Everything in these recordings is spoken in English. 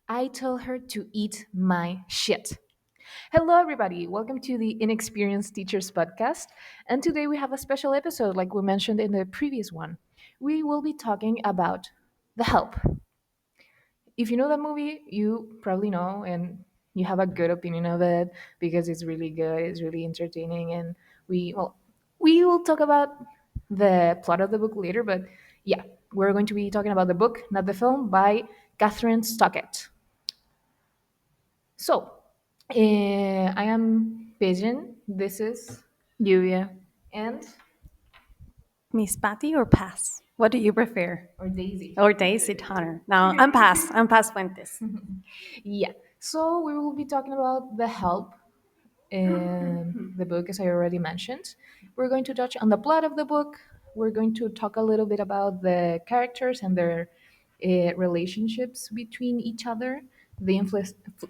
I tell her to eat my shit. Hello, everybody. Welcome to the Inexperienced Teachers Podcast. And today we have a special episode, like we mentioned in the previous one. We will be talking about The Help. If you know that movie, you probably know and you have a good opinion of it because it's really good, it's really entertaining. And we will talk about the plot of the book later, but yeah, we're going to be talking about the book, not the film, by Catherine Stockett. So, I am Pigeon. This is Lluvia. and Miss Patty or Pass? What do you prefer? or Daisy. Or Daisy Tanner? No, I'm Pass. I'm Pass Fuentes. Yeah. So we will be talking about the help in the book, as I already mentioned. We're going to touch on the plot of the book. We're going to talk a little bit about the characters and their relationships between each other, the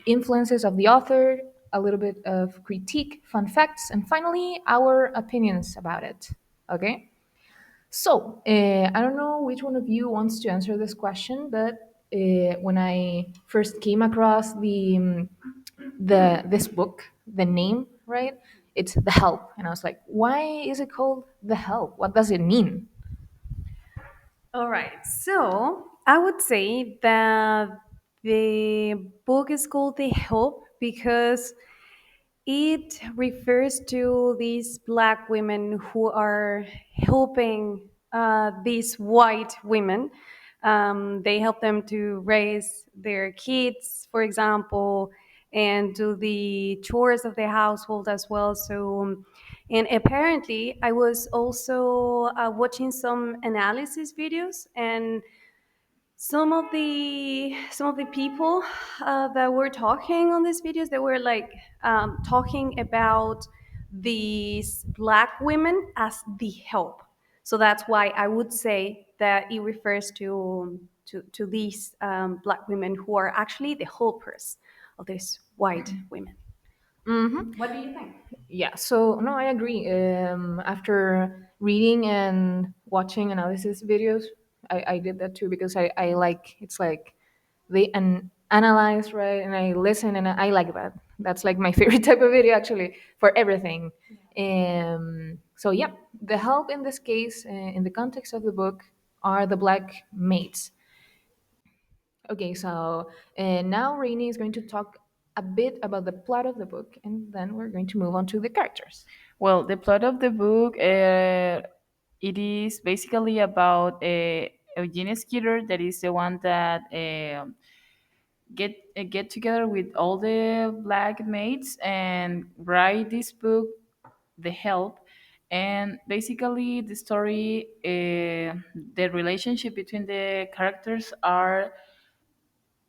influences of the author, a little bit of critique, fun facts, and finally, our opinions about it. Okay? So, I don't know which one of you wants to answer this question, but when I first came across the this book, the name, right? It's The Help, and I was like, why is it called The Help? What does it mean? All right. So I would say that the book is called The Help because it refers to these black women who are helping these white women. They help them to raise their kids, for example, and do the chores of the household as well. And apparently, I was also watching some analysis videos, and some of the people that were talking on these videos, they were like talking about these black women as the help. So that's why I would say that it refers to these black women who are actually the helpers of these white women. What do you think? Yeah, so no, I agree. After reading and watching analysis videos, I did that too because I like it's like they analyze, right, and I listen and I like that. That's like my favorite type of video actually for everything. So yeah, the help in this case, in the context of the book, are the black mates. Okay, so now Rainy is going to talk a bit about the plot of the book, and then we're going to move on to the characters. Well, the plot of the book, it is basically about Eugene Skeeter, that is the one that get together with all the black mates and write this book, The Help. And basically, the story, the relationship between the characters are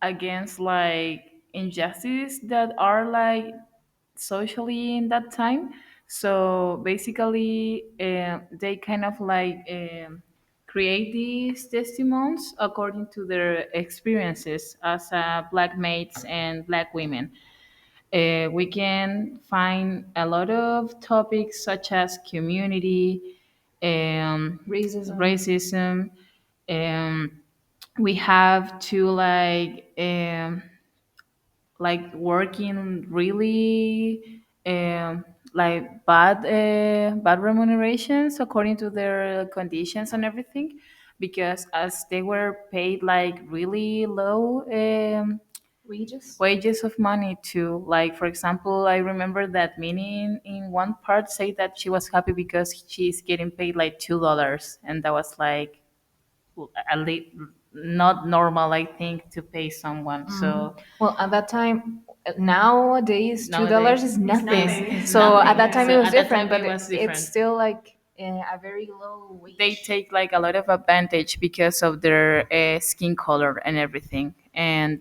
against like injustices that are like socially in that time. So basically, they kind of like create these testimonies according to their experiences as black mates and black women. We can find a lot of topics such as community, Racism. racism. Um, we have to like working really like bad remunerations according to their conditions and everything, because as they were paid like really low Wages. wages of money to, like, for example, I remember that Minnie in one part say that she was happy because she's getting paid like $2, and that was like at least not normal, I think, to pay someone. So Well, at that time, nowadays $2 nowadays is nothing. it's So at nothing. that time So it was at that different, time but it was it's different. still like a very low They wage. take like a lot of advantage because of their skin color and everything. And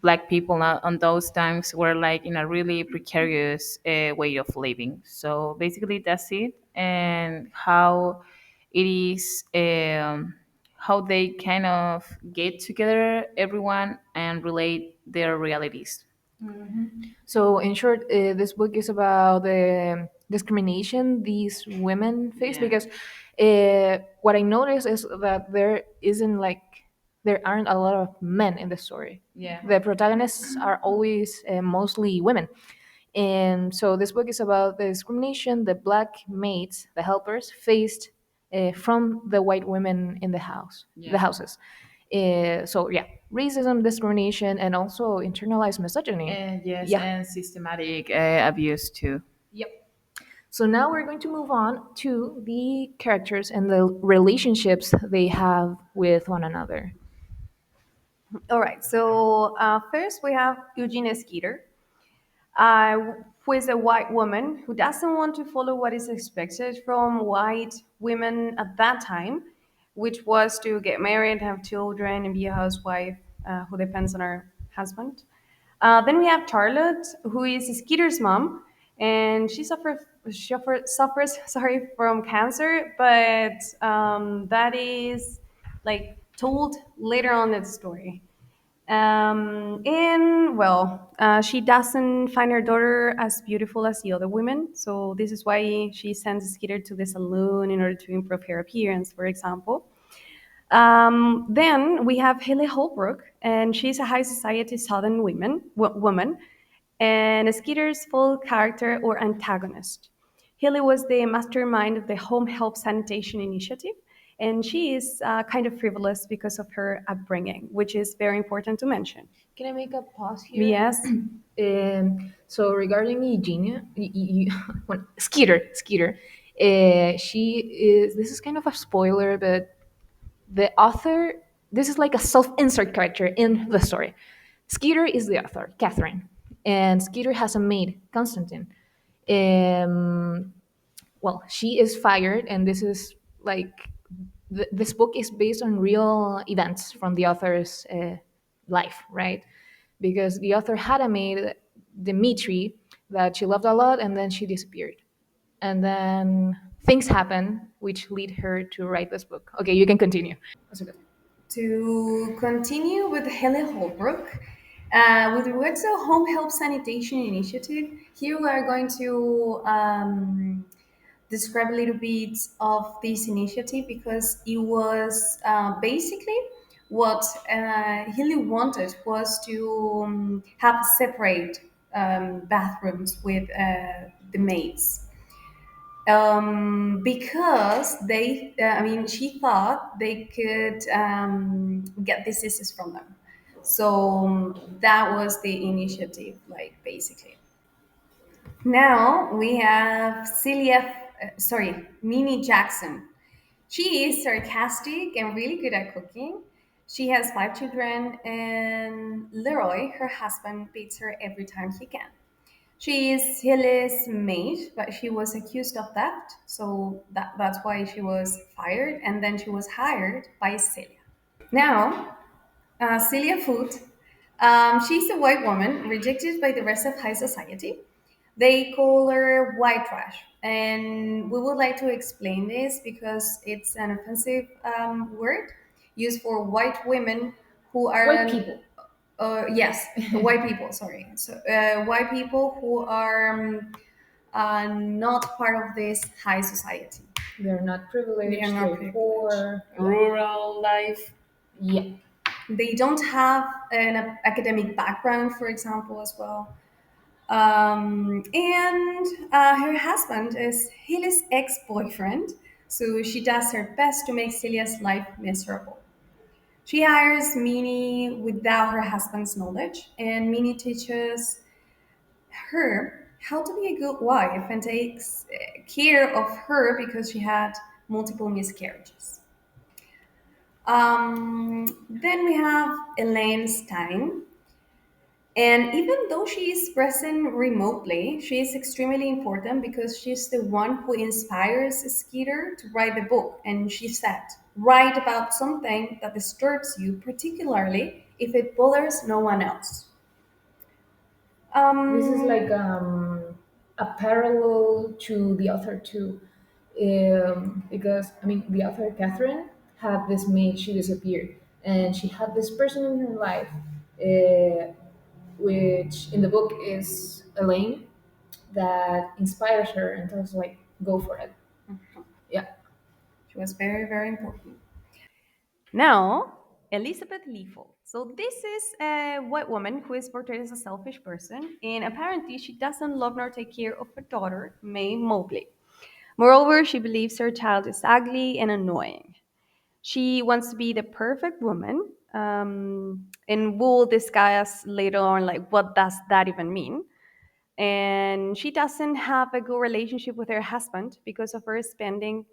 black people on those times were like in a really precarious way of living. So basically, that's it, and how it is, how they kind of get together, everyone, and relate their realities. So, in short, this book is about the discrimination these women face Yeah. because what I noticed is that there isn't like there aren't a lot of men in the story. Yeah. The protagonists are always mostly women. And so this book is about the discrimination the black maids, the helpers, faced from the white women in the house, the Yeah. houses. So yeah, racism, discrimination, and also internalized misogyny. And yes, Yeah. and systematic abuse too. Yep. So now we're going to move on to the characters and the relationships they have with one another. All right. So first we have Eugenia Skeeter, who is a white woman who doesn't want to follow what is expected from white women at that time, which was to get married, have children, and be a housewife who depends on her husband. Then we have Charlotte, who is Skeeter's mom, and suffers sorry, from cancer, but that is like told later on in the story. And well, she doesn't find her daughter as beautiful as the other women, so this is why she sends Skeeter to the salon in order to improve her appearance, for example. Then we have Haley Holbrook, and she's a high society Southern woman, and Skeeter's full character or antagonist. Haley was the mastermind of the Home Help Sanitation Initiative, and she is kind of frivolous because of her upbringing, which is very important to mention. Can I make a pause here? Yes. So regarding Eugenia, well, Skeeter, she is. This is kind of a spoiler, but the author. This is like a self-insert character in the story. Skeeter is the author, Kathyn, and Skeeter has a maid, Constantine. Um, well, she is fired, and this is like this book is based on real events from the author's life, right? Because the author had a maid, Dimitri, that she loved a lot, and then she disappeared. And then things happen which lead her to write this book. Okay, you can continue. That's okay. To continue with Haley Holbrook, with regards to Home Help Sanitation Initiative, here we are going to describe a little bit of this initiative because it was basically what Haley wanted was to have separate bathrooms with the maids because I mean, she thought they could get diseases from them. So that was the initiative, like basically. Now we have Mimi Jackson. She is sarcastic and really good at cooking. She has 5 children, and Leroy, her husband, beats her every time he can. She is Hilly's maid, but she was accused of theft, so that's why she was fired, and then she was hired by Celia. Now, Celia Foot, she's a white woman rejected by the rest of high society. They call her white trash, and we would like to explain this because it's an offensive word used for white women who are White people. yes, white people. Sorry, so white people who are not part of this high society. They're not They are privileged, not they're privileged. poor. Rural life. Yeah. They don't have an academic background, for example, as well. And her husband is Hilly's ex-boyfriend, so she does her best to make Celia's life miserable. She hires Minnie without her husband's knowledge, and Minnie teaches her how to be a good wife and takes care of her because she had multiple miscarriages. Then we have Elaine Stein. And even though she is present remotely, she is extremely important because she's the one who inspires Skeeter to write the book. And she said, write about something that disturbs you, particularly if it bothers no one else. This is like Um, a parallel to the author too, because I mean the author Catherine had this maid, she disappeared, and she had this person in her life, which in the book is Elaine, that inspires her and tells her, like, go for it. Yeah. she was very, very important. Now, Elizabeth Lethal. So this is a white woman who is portrayed as a selfish person, and apparently she doesn't love nor take care of her daughter, May Mobley. Moreover, she believes her child is ugly and annoying. She wants to be the perfect woman, and we'll discuss later on like what does that even mean. And she doesn't have a good relationship with her husband because of her spending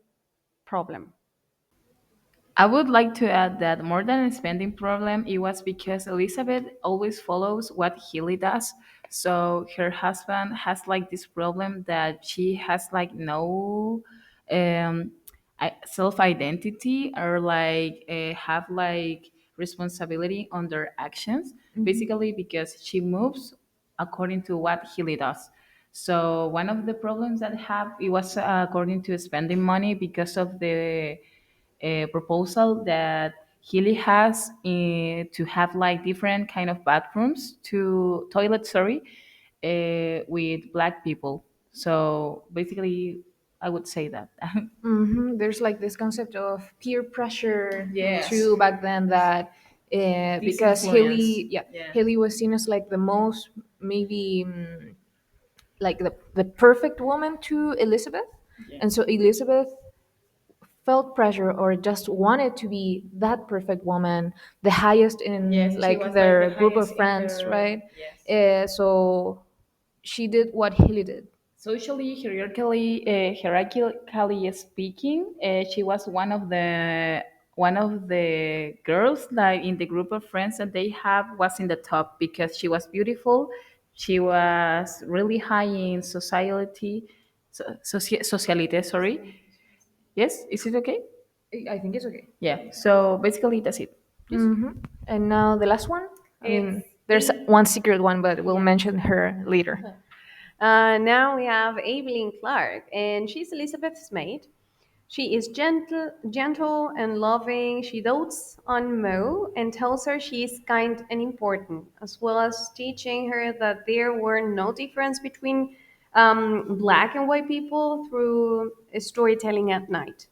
problem. I would like to add that more than a spending problem, it was because Elizabeth always follows what Healy does. So her husband has like this problem that she has like no um, self identity or like have like responsibility on their actions. Basically, because she moves according to what Healy does. So one of the problems that I have it was according to spending money because of the proposal that Healy has to have like different kind of bathrooms to toilets, sorry, with black people. So basically, I would say that. There's like this concept of peer pressure Yes. too back then that This because influence. Haley, yeah, Yeah. Haley was seen as like the most maybe like the perfect woman to Elizabeth, Yeah. and so Elizabeth felt pressure or just wanted to be that perfect woman, the highest in Yes, she like was like the their group highest of in friends, her. right? Yes. So she did what Haley did. Socially, hierarchically speaking, she was one of the girls like in the group of friends that they have was in the top because she was beautiful. She was really high in society, socialite. Sorry. Yes, is it okay? I think it's okay. Yeah. So basically, that's it. Yes. And now the last one. I It's mean, there's one secret one, but we'll yeah. mention her later. Now we have Evelyn Clark, and she's Elizabeth's maid. She is gentle and loving. She dotes on Mo and tells her she is kind and important, as well as teaching her that there were no difference between black and white people through storytelling at night.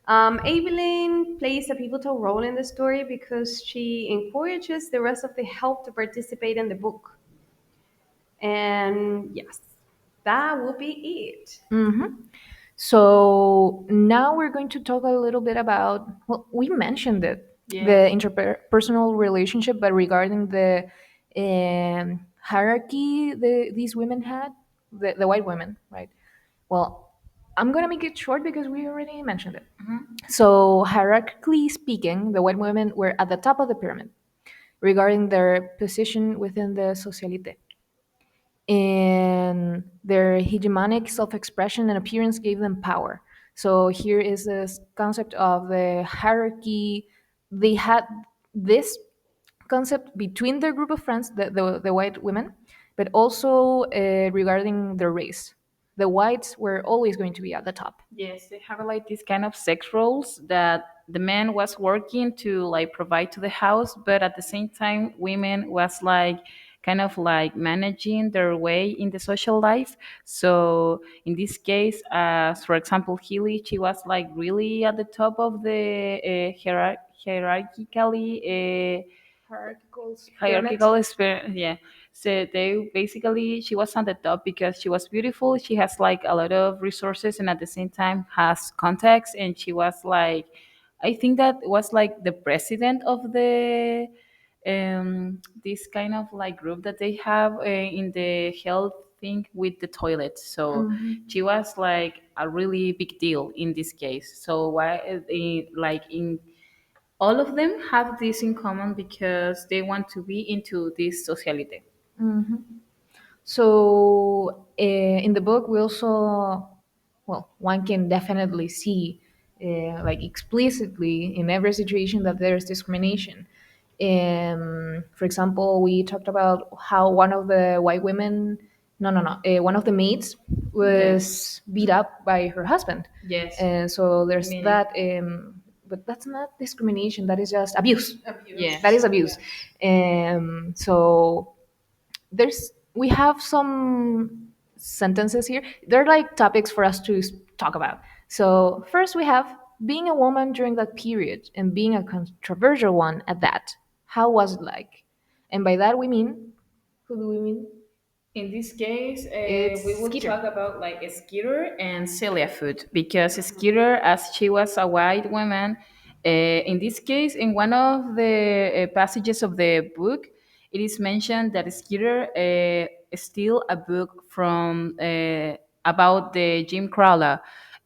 Evelyn plays a pivotal role in the story because she encourages the rest of the help to participate in the book. And yes, that will be it. So now we're going to talk a little bit about, well, we mentioned it, Yeah. the interpersonal relationship, but regarding the hierarchy these women had, the white women, right? Well, I'm going to make it short because we already mentioned it. So, hierarchically speaking, the white women were at the top of the pyramid regarding their position within the socialite. And their hegemonic self-expression and appearance gave them power. So here is this concept of the hierarchy. They had this concept between their group of friends, the white women, but also regarding their race. The whites were always going to be at the top. Yes, they have like these kind of sex roles that the man was working to like provide to the house, but at the same time, women was like kind of like managing their way in the social life. So in this case, as for example, Healy, she was like really at the top of the hierarchically Hierarchical pyramid. hierarchical experience. Yeah, so they basically she was on the top because she was beautiful, she has like a lot of resources and at the same time has contacts, and she was like, I think that was like the president of the this kind of like group that they have in the health thing with the toilets. So she was like a really big deal in this case. So why like in all of them have this in common because they want to be into this socialite. So in the book, we also, well, one can definitely see, like explicitly in every situation that there's discrimination. For example, we talked about how one of the white women, no, one of the maids Yes. was beat up by her husband, Yes. and so there's Meaning. that. But that's not discrimination. That is just abuse. Yes. That is abuse. So there's we have some sentences here. They're like topics for us to talk about. So first we have being a woman during that period and being a controversial one at that, how was it like? And by that we mean, who do we mean? In this case, we It's will Skeeter. talk about like Skeeter and Celia Food because Skeeter, as she was a white woman, in this case, in one of the passages of the book, it is mentioned that Skeeter steal a book from about the Jim Crow law,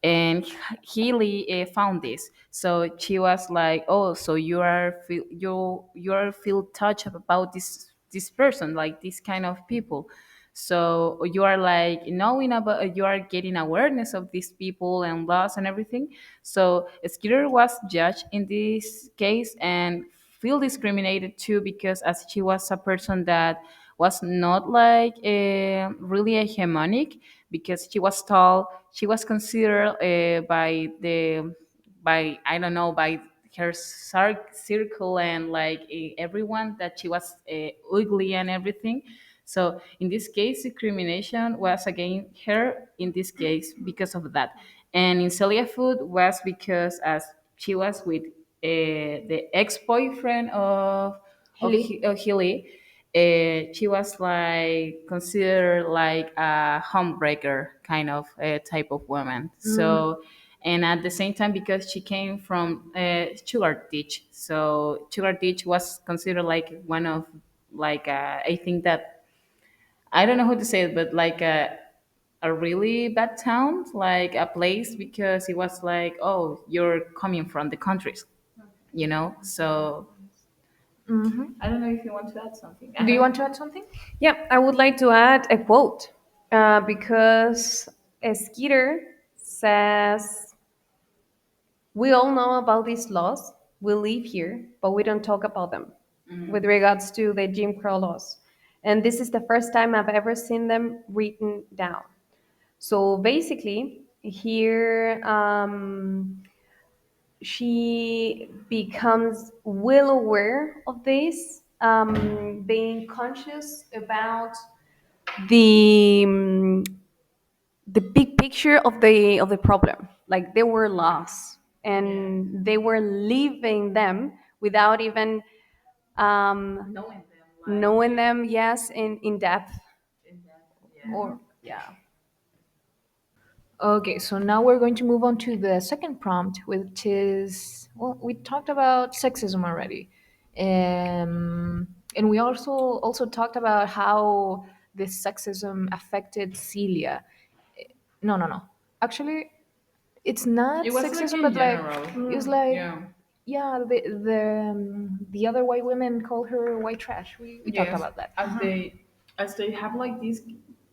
and Healy found this. So she was like, "Oh, so you are feel touched about this person, like this kind of people." So you are like knowing about, you are getting awareness of these people and laws and everything. So Skeeter was judged in this case and feel discriminated too, because as she was a person that was not like really hegemonic, because she was tall, she was considered by the, by I don't know, by her circle and like everyone, that she was ugly and everything. So in this case, discrimination was against her in this case because of that. And in Celia Food was because as she was with the ex-boyfriend Hilly. of Healy, she was like considered like a homebreaker kind of type of woman. So, and at the same time, because she came from Sugar Ditch, so Sugar Ditch was considered like one of like I think that, I don't know how to say it, but like a really bad town, like a place, because it was like, oh, you're coming from the countries, you know. So I don't know if you want to add something. Do you want to add something? Yeah, I would like to add a quote because Skeeter says, "We all know about these laws. We live here, but we don't talk about them with regards to the Jim Crow laws. And this is the first time I've ever seen them written down." So basically, here she becomes well aware of this, being conscious about the the big picture of the problem. Like there were laws, Yeah, and they were leaving them without even um, knowing them, like knowing them. Yes, in depth, in that, yeah. or yeah. Okay, so now we're going to move on to the second prompt, which is, well, we talked about sexism already, and we also talked about how this sexism affected Celia. No, no, no. Actually, it's not It was like sexism, in but like general, it's like, yeah. yeah, the other white women call her white trash. We talked Yes, about that. as they have like this,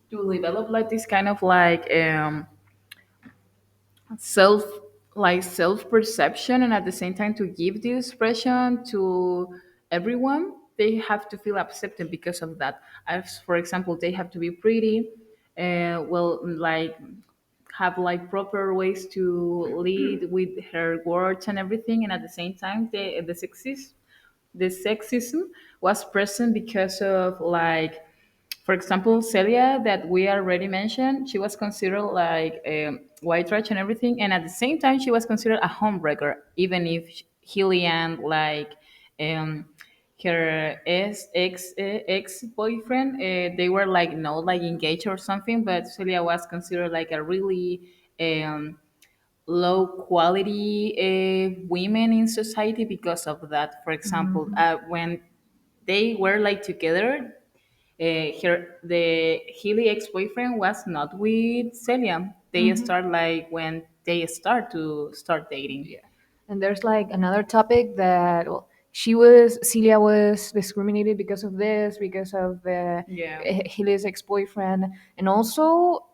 to develop like this kind of like self, like self perception, and at the same time to give the expression to everyone, they have to feel accepted because of that. As for example, they have to be pretty, well, like have like proper ways to lead with her words and everything, and at the same time the sexism was present because of like, for example, Celia, that we already mentioned, she was considered like white trash and everything, and at the same time, she was considered a homebreaker, even if Hillian, like um, her ex boyfriend, they were like not like engaged or something, but Celia was considered like a really low quality women in society because of that. For example, when they were like together, the Healy ex-boyfriend was not with Celia. They start like when they start dating. Yeah. And there's like another topic that, well, Celia was discriminated because of this, because of Yeah. Hilly's ex-boyfriend, and also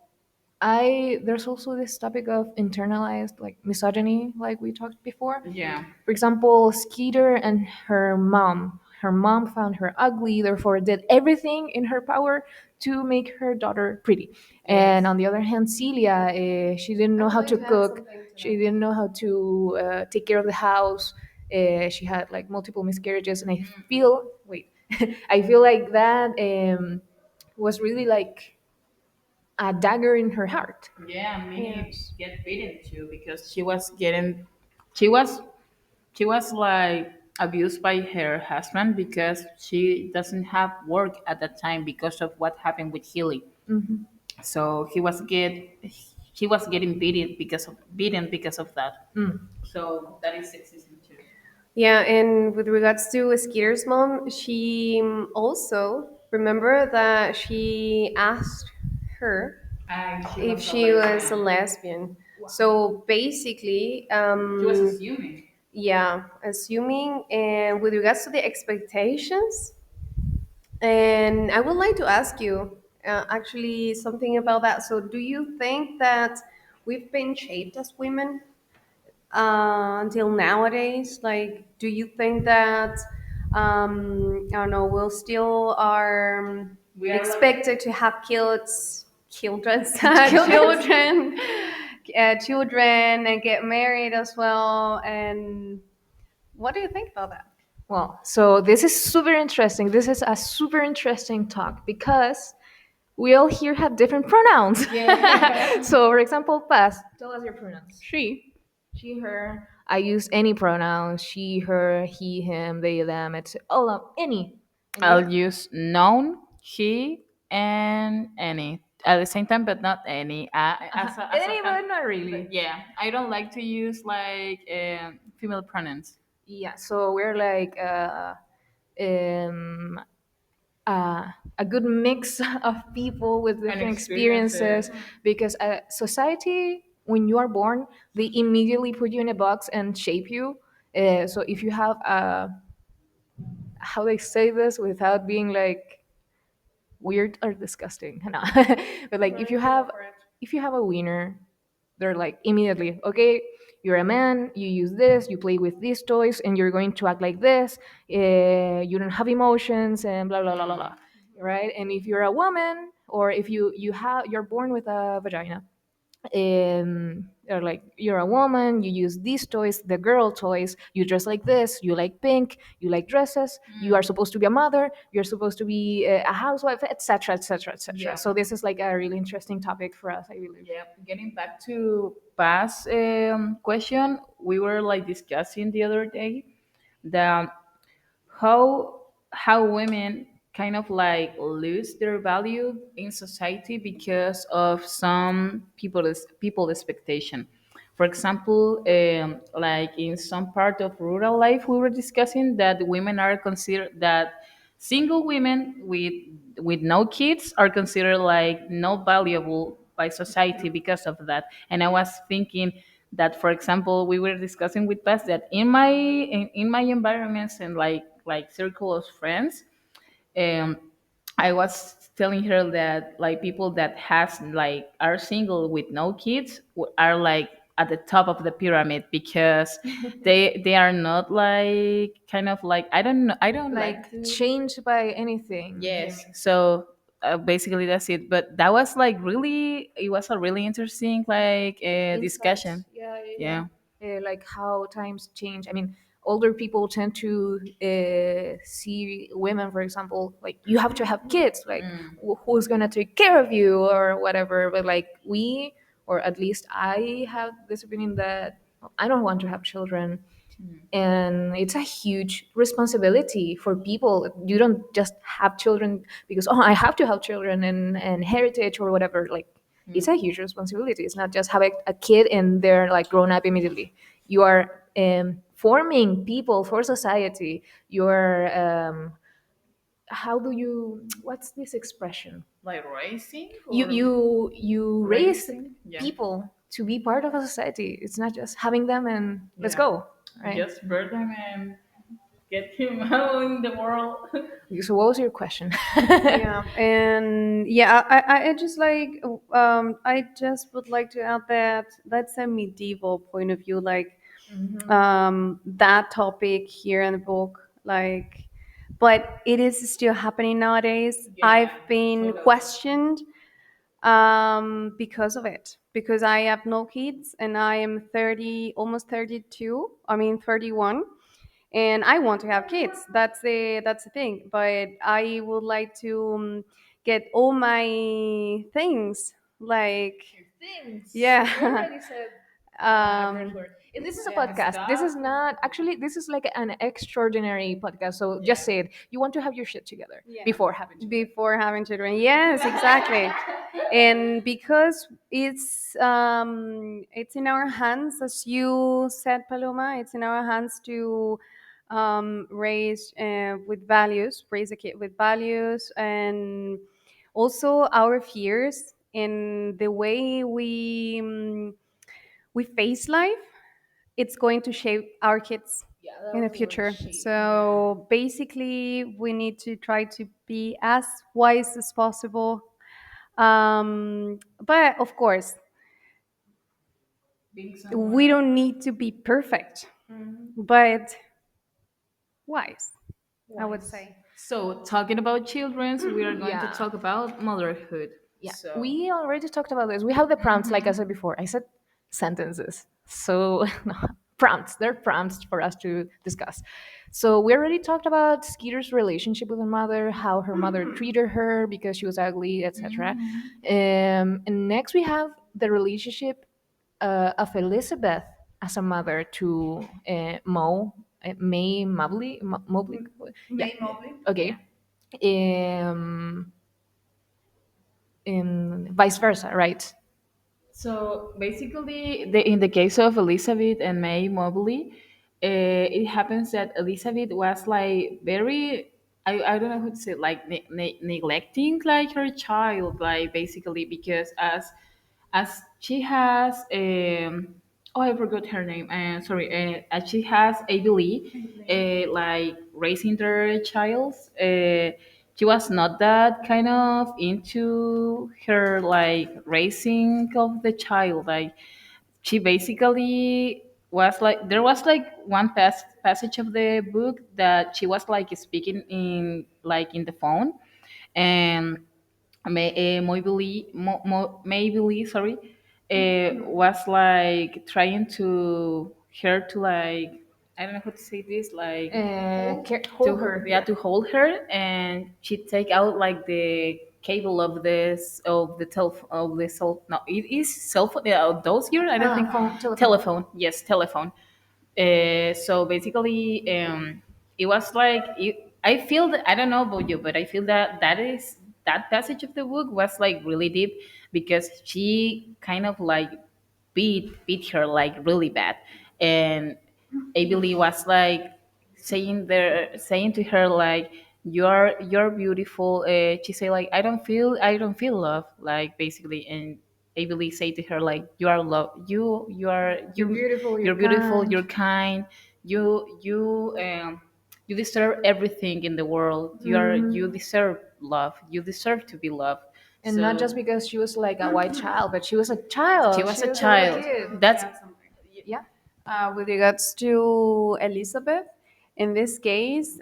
there's also this topic of internalized like misogyny, like we talked before. Yeah. For example, Skeeter and her mom. Her mom found her ugly, therefore did everything in her power to make her daughter pretty. And Yes. on the other hand, Celia, she didn't know how to cook. She didn't know how to take care of the house. She had like multiple miscarriages, and I feel like that was really like a dagger in her heart. Yeah, many Yes. get beaten too because she was getting she was she was like abused by her husband because she doesn't have work at that time because of what happened with Healy. So he was getting beaten because of that. So that is sexism too. Yeah, and with regards to Skeeter's mom, she also remember that she asked her And she if was a she was a lesbian. lesbian. So basically, She was assuming. yeah, assuming, and with regards to the expectations, and I would like to ask you actually something about that. So, do you think that we've been shaped as women until nowadays? Like, do you think that I don't know, we'll still are We are like expected to have kids, children, Children. children, children, and get married as well? And what do you think about that? Well, so this is super interesting. This is a super interesting talk because we all here have different pronouns. yeah. So, for example, Paz, tell us your pronouns. She. She, her. I use any pronouns. She, her, he, him, they, them. It's all of any. And you? I'll use known, he, and any at the same time, but not any. Any, but not really. Yeah, I don't like to use like female pronouns. Yeah. So we're like um, a good mix of people with And different experiences. experiences because society, when you are born, they immediately put you in a box and shape you. So if you have how they say this without being like weird or disgusting, no. But like if you have a wiener, they're like immediately, okay, you're a man, you use this, you play with these toys, and you're going to act like this. You don't have emotions, and blah blah blah blah blah, right? And if you're a woman, or if you're born with a vagina, or like you're a woman, you use these toys, the girl toys, you dress like this, you like pink, you like dresses, you are supposed to be a mother, you're supposed to be a housewife, etc etc etc. Yeah. So this is like a really interesting topic for us, I believe. Yeah, getting back to past question, we were like discussing the other day that how women kind of like lose their value in society because of some people expectation. For example, like in some part of rural life, we were discussing that women are considered that single women with no kids are considered like not valuable by society because of that. And I was thinking that, for example, we were discussing with Paz that in my environments and like circle of friends, um, I was telling her that like people that has like are single with no kids are like at the top of the pyramid because they are not like kind of like I don't like Like to. changed by anything. Yes. So basically that's it. But that was like really, it was a really interesting like discussion. Insights. Yeah, yeah, Yeah. yeah. Like how times change. I mean, older people tend to see women, for example, like you have to have kids. Like who's gonna take care of you or whatever. But like we, or at least I, have this opinion that I don't want to have children, and it's a huge responsibility for people. You don't just have children because, oh, I have to have children and heritage or whatever. Like it's a huge responsibility. It's not just have a kid and they're like grown up immediately. You are forming people for society. You're how do you, what's this expression, Like racing you or you raise raising? Yeah. people to be part of a society. It's not just having them and let's Yeah. go, right? Just birth him and get him out in the world. So what was your question? Yeah, and yeah, I just like I just would like to add that that's a medieval point of view, like that topic here in the book, like, but it is still happening nowadays. Yeah, I've been totally. questioned because of it, because I have no kids and I am 30, almost 32. I mean 31, and I want to have kids. That's the thing. But I would like to get all my things like Things. You yeah. already said um, word. This is a Yeah, podcast. This stop. is not actually. This is like an extraordinary podcast. So Yeah. just say it. You want to have your shit together Yeah. before having children. Before having children. Yes, exactly. And because it's in our hands, as you said, Paloma, it's in our hands to raise with values, raise a kid with values, and also our fears and the way we face life. It's going to shape our kids Yeah, that in the was the word. future. Shape. Yeah. So basically, we need to try to be as wise as possible. But of course, Being we someone. don't need to be perfect, but wise, I would Wise. say. So, talking about children's, we are going to Yeah. talk about motherhood. Yeah, So, we already talked about this. We have the prompts, like I said before. I said sentences. So, no, prompts. They're prompts for us to discuss. So, we already talked about Skeeter's relationship with her mother, how her mother treated her because she was ugly, etc. And next, we have the relationship of Elizabeth as a mother to May Mobley. Yeah. Okay. Um, vice versa, right? so basically, in the case of Elizabeth and May Mobley, it happens that Elizabeth was like very, I don't know how to say, like neglecting like her child, like basically because as she has oh, I forgot her name. Sorry, as she has Abilene, like raising their child. She was not that kind of into her like raising of the child. Like she basically was like there was like one passage of the book that she was like speaking in like in the phone, and Maybelline, sorry, was like trying to her to like I don't know how to say this, like Hold to her. yeah to hold her, and she take out like the cable of this of the of the cell. No, it is cell phone. Yeah, those here I don't think Telephone. telephone. Yes, telephone. So basically, it was like I feel that I don't know about you, but I feel that that passage of the book was like really deep because she kind of like beat her like really bad, and Abby was like saying to her like you're beautiful. She say like I don't feel love like basically, and Abby say to her like you are love You're beautiful. You're you're beautiful, kind. you're kind, you deserve everything in the world. You deserve love. You deserve to be loved. And not So just because she was like a white child, but she was a she child. was She a was a little child. kid. That's Yeah. With regards to Elizabeth, in this case,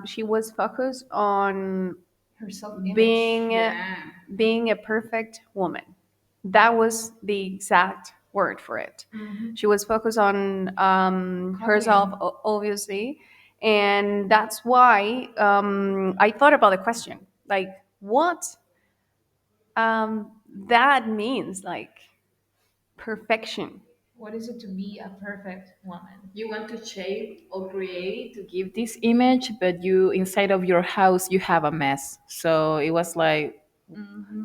she was focused on Her self-image. being yeah. being a perfect woman. That was the exact word for it. She was focused on herself, Copying. obviously, and that's why I thought about the question, like what that means, like perfection. What is it to be a perfect woman? You want to shape or create to give this image, but you inside of your house you have a mess. So it was like,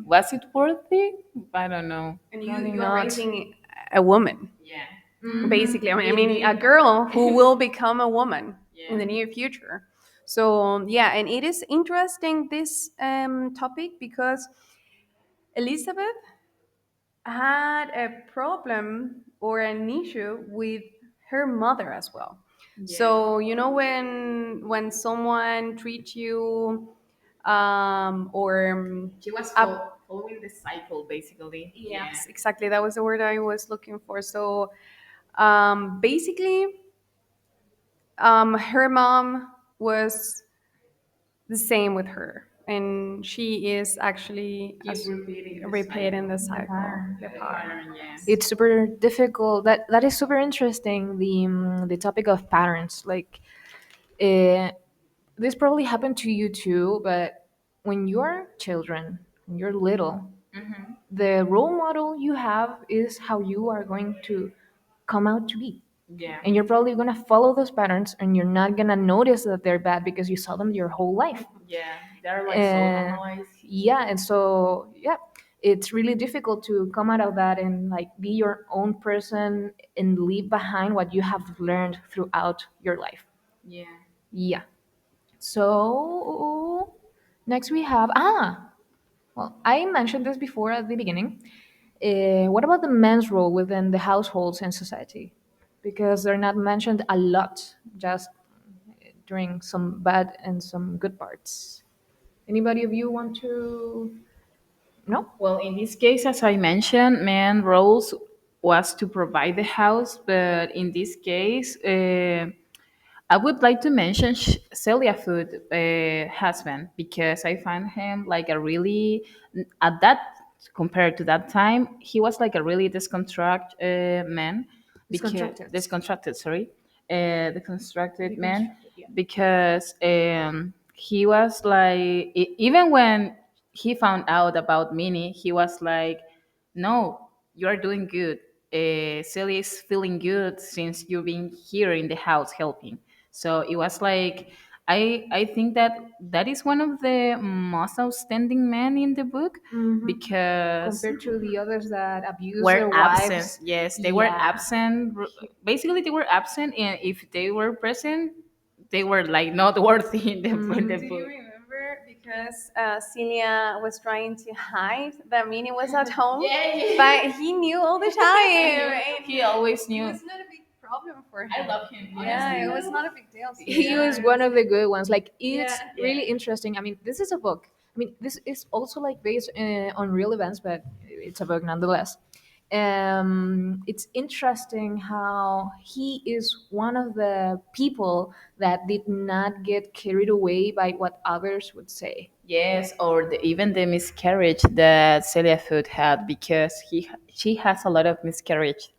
was it worthy? I don't know. And Probably you are not. raising a woman, Yeah. basically. I mean, a girl who will become a woman in Yeah. the near future. So yeah, and it is interesting this topic because Elizabeth had a problem or an issue with her mother as well. Yeah. So you know when someone treats you or She was up, following the cycle basically. Yeah. yes, exactly, that was the word I was looking for. So basically, her mom was the same with her, and she is actually Keep as repeating the repeating cycle. the The cycle, pattern. the The pattern. pattern, yeah. Yes. It's super difficult. That is super interesting. The topic of patterns. Like, uh, this probably happened to you too. But when you're children, when you're little, the role model you have is how you are going to come out to be. Yeah. And you're probably going to follow those patterns, and you're not going to notice that they're bad because you saw them your whole life. Yeah. They're like so And normalized. yeah, and so yeah, it's really difficult to come out of that and like be your own person and leave behind what you have learned throughout your life. Yeah. Yeah. So next we have well, I mentioned this before at the beginning. What about the men's role within the households and society? Because they're not mentioned a lot, just during some bad and some good parts. Anybody of you want to? No. Well, in this case, as I mentioned, man roles was to provide the house, but in this case, I would like to mention Celia Food husband because I find him like a really at that compared to that time he was like a really man It's because contracted. disconstructed sorry the constructed man Deconstructed, yeah. because he was like even when he found out about Minnie he was like no, you are doing good. Celia is feeling good since you've been here in the house helping. So it was like I think that that is one of the most outstanding men in the book because Compared to the others that abuse were their absent. wives. Yes, they were Yeah. absent. Basically, they were absent, and if they were present, they were like not worthy in the Do you book. remember because Celia was trying to hide that Minnie was at home, Yeah, yeah. but he knew all the time, and He always it knew. was not a big problem for I him. love him. Yeah, Honestly. it was not a big deal. So He yeah, was it one was of the good ones. Like it's yeah. really interesting. I mean, this is a book. I mean, this is also like based on real events, but it's a book nonetheless. It's interesting how he is one of the people that did not get carried away by what others would say. Yes, or even the miscarriage that Celia Food had because she has a lot of miscarriage.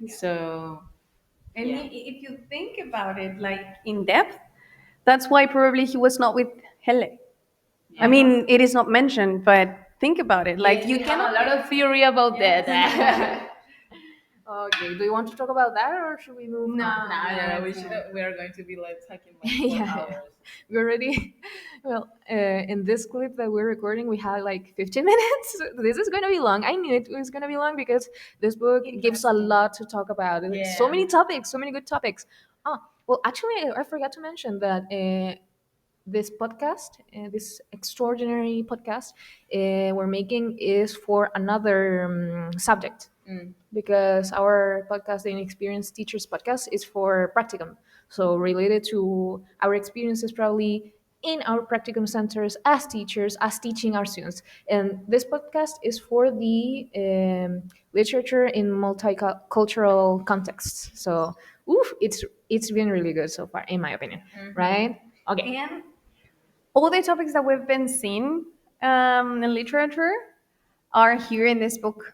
So And if you think about it, like in depth, that's why probably he was not with Hele. I mean, it is not mentioned, but think about it. Like yes, you we have a cannot. lot of theory about that. Okay, do you want to talk about that or should we move No, on? Nah, no, yeah, it's not. we are going to be like talking like four Yeah, yeah. hours. We already, well, in this clip that we're recording, we had like 15 minutes. This is going to be long. I knew it was going to be long because this book gives a Interesting. lot to talk about. So Yeah. many topics, so many good topics. Oh, well, actually, I forgot to mention that this podcast, this extraordinary podcast we're making is for another subject because our podcast, the Inexperienced Teachers Podcast, is for practicum. So related to our experiences probably in our practicum centers as teachers, as teaching our students. And this podcast is for the literature in multicultural contexts. So, it's been really good so far, in my opinion. Right? Okay. And all the topics that we've been seeing in literature are here in this book: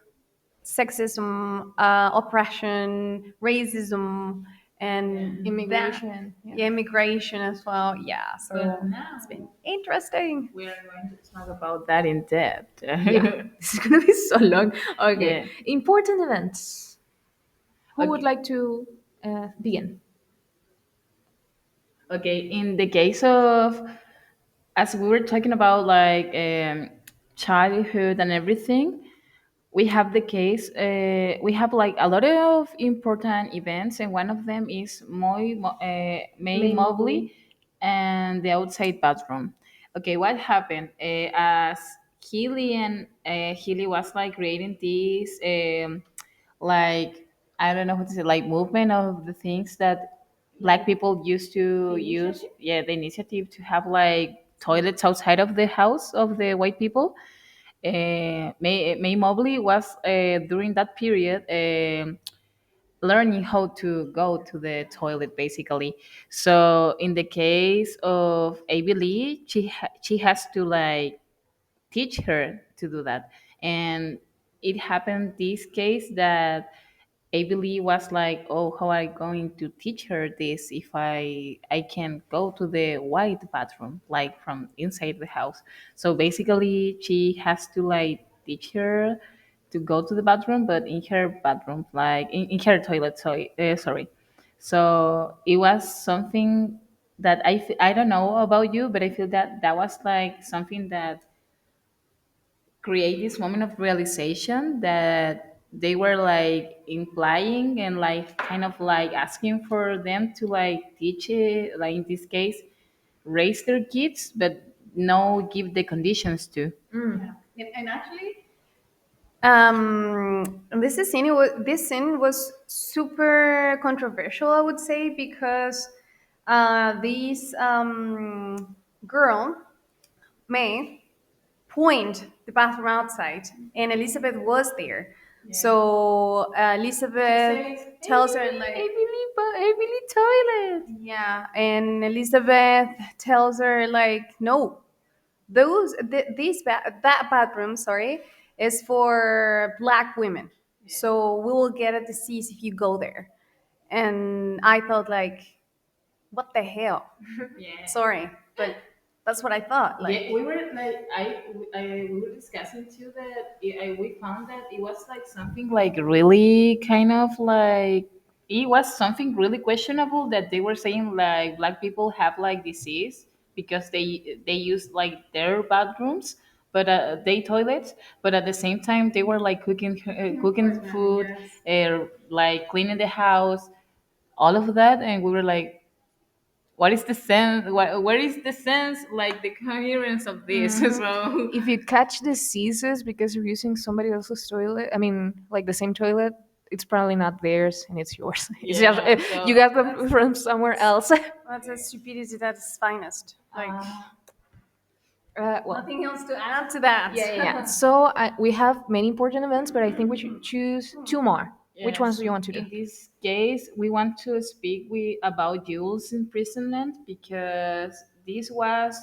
sexism, oppression, racism, and that Immigration. Yeah. yeah, immigration as well. Yeah, But so now it's been interesting. we are going to talk about that in depth. Yeah. This is gonna be so long. Okay. Yeah. Important events. Who would Okay. like to begin? Okay. In the case of as we were talking about like childhood and everything, we have the case we have like a lot of important events and one of them is May May Mobley Mobley. and the outside bathroom. Okay, what happened as Healy was like creating this like I don't know what to say like movement of the things that black people used to use, yeah, the initiative to have like toilets outside of the house of the white people. May Mobley was during that period learning how to go to the toilet basically. So in the case of Abby Lee, she has to like teach her to do that, and it happened this case that Abby was like, "Oh, how am I going to teach her this if I can go to the white bathroom, like from inside the house?" So basically, she has to like teach her to go to the bathroom, but in her bathroom, like in her toilet. Sorry. So it was something that I don't know about you, but I feel that that was like something that create this moment of realization that they were like implying and like kind of like asking for them to like teach it, like in this case raise their kids, but no give the conditions to. And actually, this scene was super controversial, I would say, because this girl, May, point the bathroom outside, and Elizabeth was there. So Elizabeth tells her like, I believe toilet. yeah, and Elizabeth tells her like, no, that bathroom, sorry, is for black women. So we will get a disease if you go there. And I thought like, what the hell? Yeah. Sorry, but that's what I thought. Like, Yeah, we were like we were discussing too that we found that it was like something like really kind of like it was something really questionable that they were saying like black people have like disease because they use like their bathrooms but they toilets, but at the same time they were like cooking food, like cleaning the house, all of that, and we were like, what is the sense, where is the sense, like the coherence of this? So If you catch diseases because you're using somebody else's toilet, I mean, like the same toilet, it's probably not theirs and it's yours. It's just yeah, you so got them from somewhere else. that's a stupidity at its finest. Like, Well, nothing else to add to that. yeah. So we have many important events, but I think we should choose two more. Which ones yes, do you want to do? in this case we want to speak about Jules' imprisonment because this was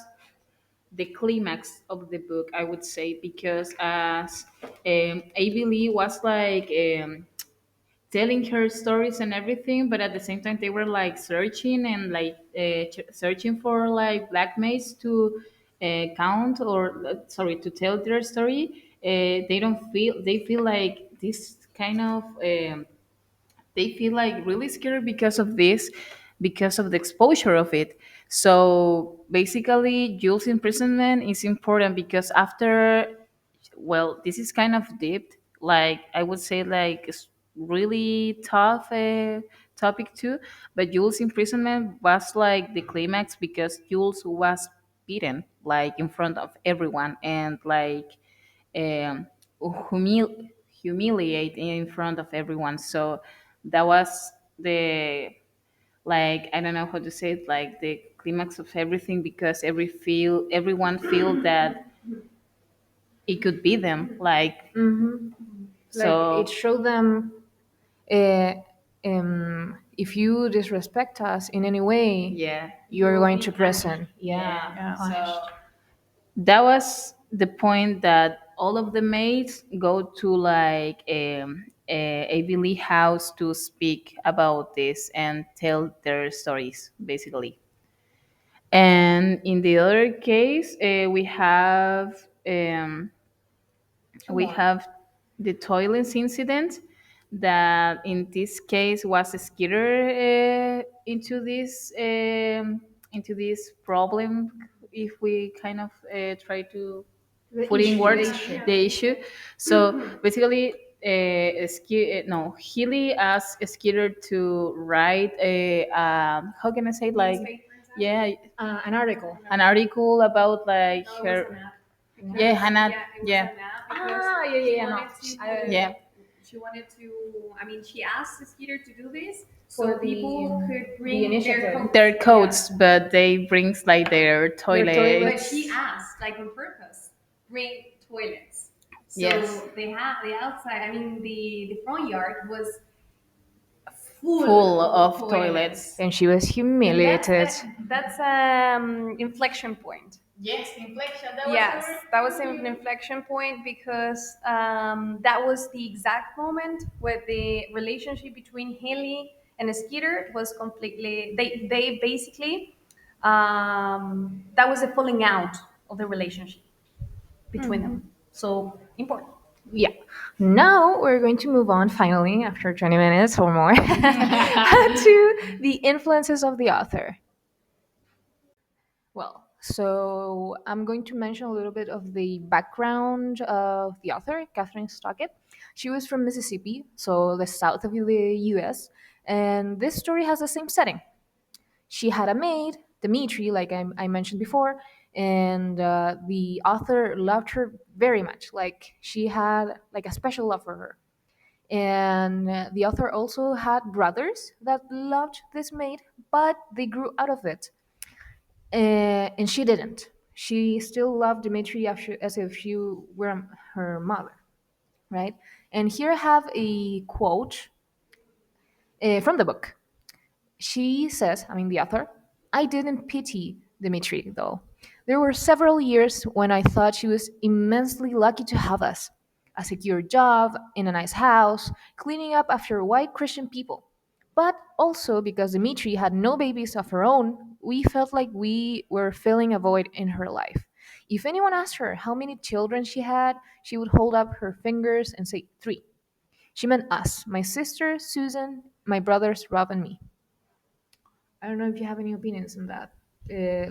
the climax of the book, I would say, because as Abby Lee was like telling her stories and everything, but at the same time they were like searching and like searching for like black maids to count or sorry to tell their story. They don't feel they feel like this kind of they feel like really scared because of this, because of the exposure of it. So basically Jules' imprisonment is important because after, well, this is kind of deep, like I would say like it's really tough topic too, but Jules' imprisonment was like the climax because Jules was beaten like in front of everyone and like um, humiliate in front of everyone. So that was the, like I don't know how to say it, like the climax of everything because everyone feel that it could be them. Like Like it so, showed them, uh, if you disrespect us in any way, yeah, you you're will going be to punished. prison. Yeah. Yeah, So punished. that was the point that all of the maids go to like a Lee house to speak about this and tell their stories basically. And in the other case, Two we more. have the toilets incident that in this case was a skitter into this problem, if we kind of try to The put in issue, the words issue. the issue. So basically, Healy asked Skeeter to write a how can I say it? Like, yeah, An article. an article about like No, it was her, an app. yeah, Because, Hannah, yeah, it was yeah, an app because Ah, yeah, she yeah, yeah, no. wanted to. yeah, She wanted to. I mean, she asked the Skeeter to do this For so people could the bring their initiative. coats. their Yeah. coats, but they brings like their Their But toilets. she asked, like on purpose, bring toilets. Yes, So they have the outside. I mean, the front yard was full full of of toilets. toilets. And she was And humiliated. that's inflection point. Yes, inflection. That was the Yes, word. that was Thank an you. inflection point because that was the exact moment where the relationship between Haley and Skeeter was completely. They basically that was a falling out of the relationship between them. So important. Yeah. Now we're going to move on finally, after 20 minutes or more, to the influences of the author. Well, so I'm going to mention a little bit of the background of the author, Kathyn Stockett. She was from Mississippi, so the south of the US, and this story has the same setting. She had a maid, Dimitri, like I mentioned before, and the author loved her very much. Like she had like a special love for her. And the author also had brothers that loved this maid, but they grew out of it, and she didn't. She still loved Dimitri as if she were her mother, right? And here I have a quote from the book. She says, I mean, the author, I didn't pity Dimitri, though. There were several years when I thought she was immensely lucky to have us, a secure job, in a nice house, cleaning up after white Christian people. But also because Dimitri had no babies of her own, we felt like we were filling a void in her life. If anyone asked her how many children she had, she would hold up her fingers and say three. She meant us, my sister, Susan, my brothers, Rob, and me. I don't know if you have any opinions on that.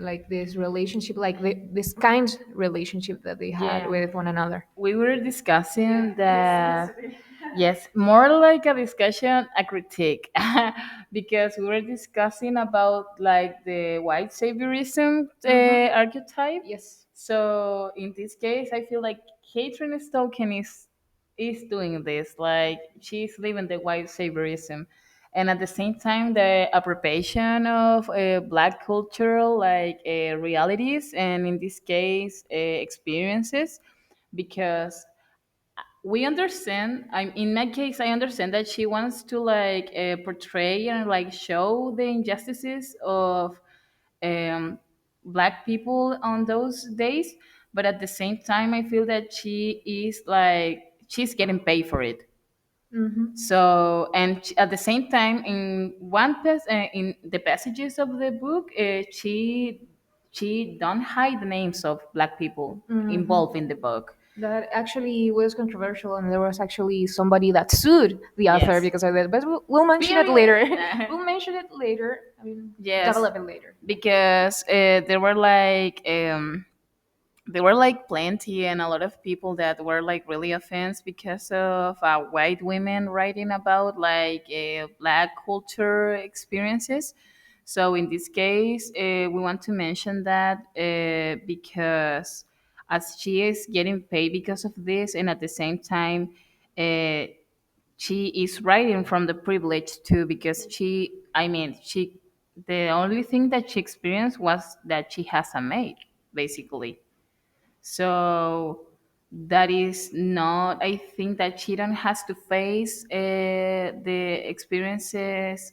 Like this relationship, like this kind relationship that they had Yeah. with one another. We were discussing that, yes, more like a discussion, a critique, because we were discussing about like the white saviorism archetype. Yes. So in this case, I feel like Catherine Stoken is doing this, like she's living the white saviorism, and at the same time the appropriation of black cultural like realities, and in this case experiences, because we understand, I'm in my case I understand that she wants to like portray and like show the injustices of um, black people on those days, but at the same time I feel that she is like she's getting paid for it. So, and at the same time, in in the passages of the book, she don't hide the names of black people involved in the book. That actually was controversial, and there was actually somebody that sued the author Yes. because of it. But we'll mention it Period. later. We'll mention it later. I mean, Yes, develop it later. because there were like plenty and a lot of people that were like really offense because of white women writing about like black culture experiences. So in this case we want to mention that because as she is getting paid because of this, and at the same time uh, she is writing from the privilege too, because she the only thing that she experienced was that she has a maid basically. So that is not, I think that Chiran has to face the experiences,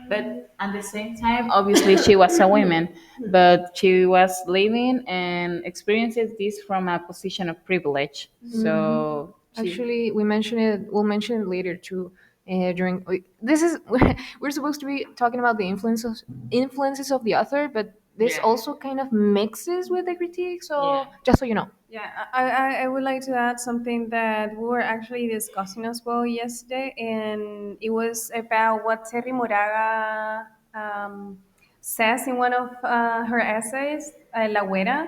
but at the same time, obviously, she was a woman, but she was living and experiences this from a position of privilege. So she, Actually, we mentioned it. We'll mention it later too. This is we're supposed to be talking about the influences of the author, but this yeah, also kind of mixes with the critique. yeah, So just so you know. Yeah, I would like to add something that we were actually discussing as well yesterday, and it was about what Terry Moraga says in one of her essays, La Güera,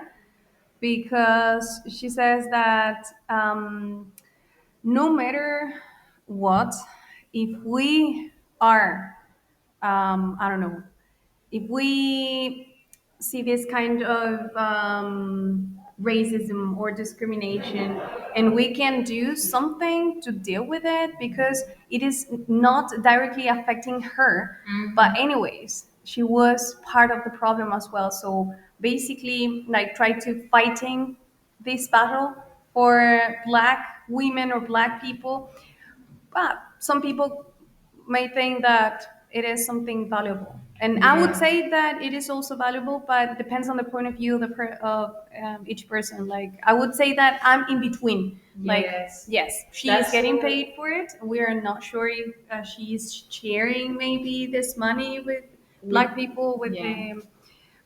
because she says that no matter what, if we are, I don't know, if we see this kind of racism or discrimination and we can do something to deal with it because it is not directly affecting her, but anyways she was part of the problem as well. So basically like try to fighting this battle for black women or black people, but some people may think that it is something valuable. And I would yeah, say that it is also valuable, but it depends on the point of view of each person. Like, I would say that I'm in between. Like, yes, yes, she is that's getting what paid for it. We are not sure if she is sharing maybe this money with with, black people, yeah.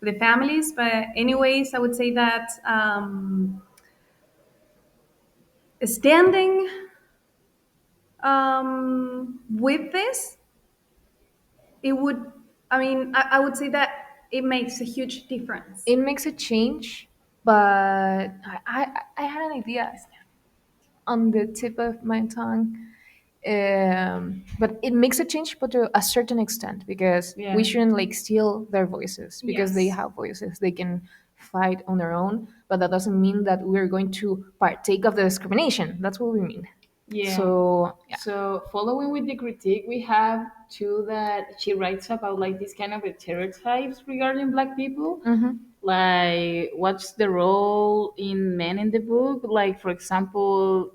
with the families. But anyways, I would say that standing with this, it would, I mean, I would say that it makes a huge difference. It makes a change, but I had an idea on the tip of my tongue. But it makes a change, but to a certain extent, because we Yeah. shouldn't like steal their voices because they Yes. have voices. They can fight on their own, but that doesn't mean that we're going to partake of the discrimination. That's what we mean. Yeah. So yeah. So following with the critique, we have too that she writes about like these kind of stereotypes regarding black people. Like, what's the role in men in the book? Like, for example,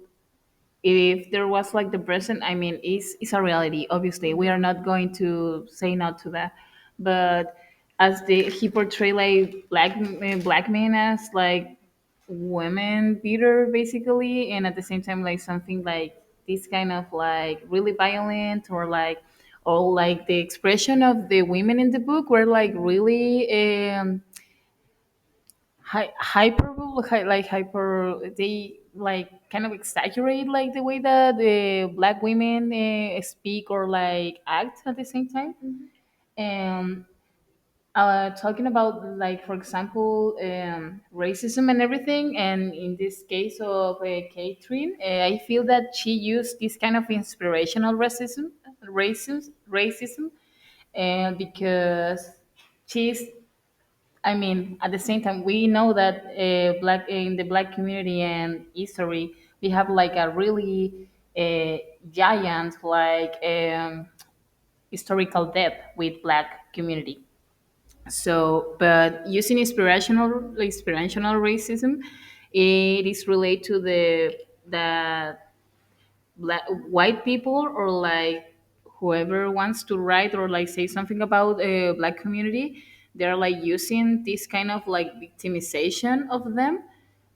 if there was like the present, I mean, it's a reality. Obviously, we are not going to say no to that, but as the he portray like black men as like women beater basically, and at the same time like something like this kind of like really violent, or like the expression of the women in the book were like really hyper, they like kind of exaggerate like the way that the black women speak or like act at the same time. And talking about like for example racism and everything, and in this case of Kathyn, I feel that she used this kind of inspirational racism, and because she's, I mean, at the same time, we know that black in the black community and history, we have like a really giant like historical depth with black community. So, but using inspirational racism, it is related to the black white people, or like whoever wants to write or like say something about a black community, they're like using this kind of like victimization of them,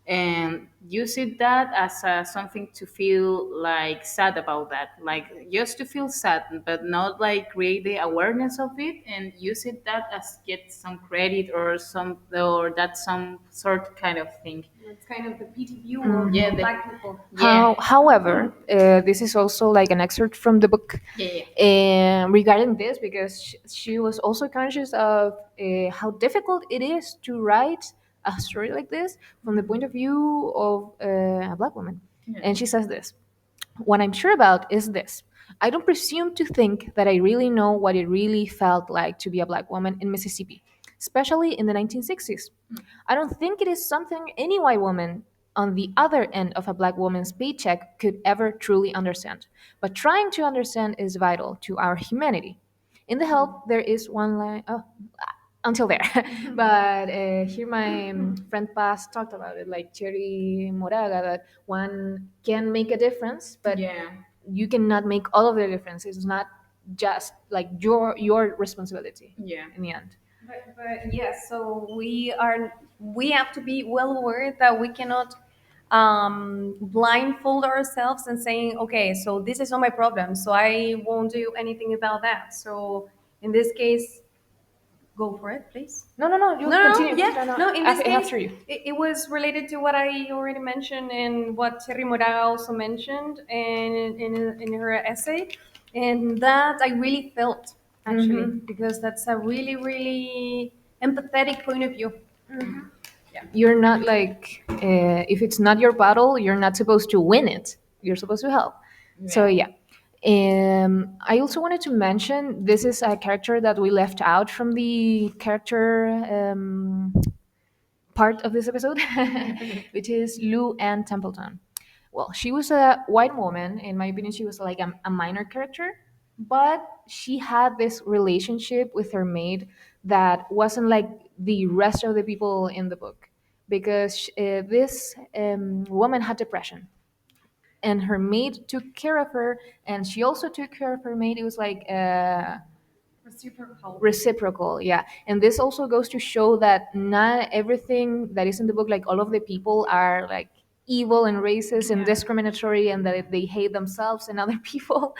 and use it that as something to feel like sad about that, like just to feel sad, but not like create the awareness of it and use it that as get some credit or some, or that's some sort kind of thing. It's kind of the pity view of Yeah, black people. yeah, However, this is also like an excerpt from the book yeah, regarding this, because she was also conscious of how difficult it is to write a story like this from the point of view of a black woman. yeah. And she says this: "What I'm sure about is this. I don't presume to think that I really know what it really felt like to be a black woman in Mississippi, especially in the 1960s. I don't think it is something any white woman on the other end of a black woman's paycheck could ever truly understand. But trying to understand is vital to our humanity. In the help, there is one line. Oh, until there. But here my friend Paz talked about it, like Cherry Moraga, that one can make a difference, but Yeah. you cannot make all of the difference. It's not just like your responsibility Yeah. in the end." But yes, so we have to be well aware that we cannot blindfold ourselves and saying, okay, so this is not my problem, so I won't do anything about that. So in this case, go for it, please. No, no, no. You No, no, no, continue. No, yeah, no. no. In this case, After you. it was related to what I already mentioned and what Cherry Moraga also mentioned in her essay, and that I really felt actually because that's a really, really empathetic point of view. You're not like if it's not your battle, you're not supposed to win it. You're supposed to help. So Yeah. yeah. I also wanted to mention this is a character that we left out from the character part of this episode, which is Lou Ann Templeton. Well, she was a white woman. In my opinion, she was like a minor character, but she had this relationship with her maid that wasn't like the rest of the people in the book, because this woman had depression, and her maid took care of her, and she also took care of her maid. It was like Reciprocal. reciprocal, yeah. And this also goes to show that not everything that is in the book, like all of the people are like evil and racist and Yeah. discriminatory, and that they hate themselves and other people.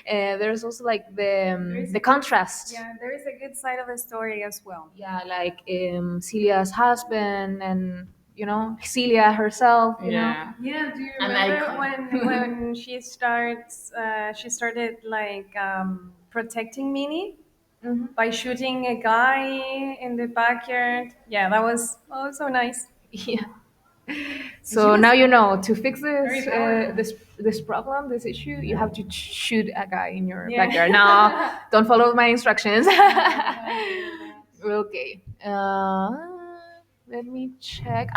There's also like There is a the good, contrast. yeah, there is a good side of the story as well. Yeah, like Celia's husband and Celia herself. Yeah. Yeah, do you An remember icon. when she started like protecting Minnie by shooting a guy in the backyard? Yeah, that was so nice. Yeah. And she So was now you know to fix very this powerful. this problem, this issue, you have to shoot a guy in your Yeah. backyard. No, don't follow my instructions. Yeah. Okay. Let me check.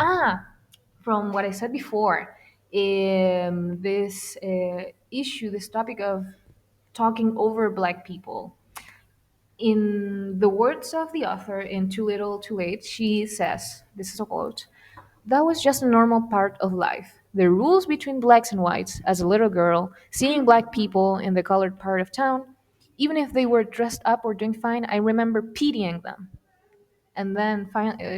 From what I said before, this issue, this topic of talking over Black people. In the words of the author in Too Little, Too Late, she says, this is a quote, "That was just a normal part of life. The rules between blacks and whites, as a little girl, seeing black people in the colored part of town, even if they were dressed up or doing fine, I remember pitying them." And then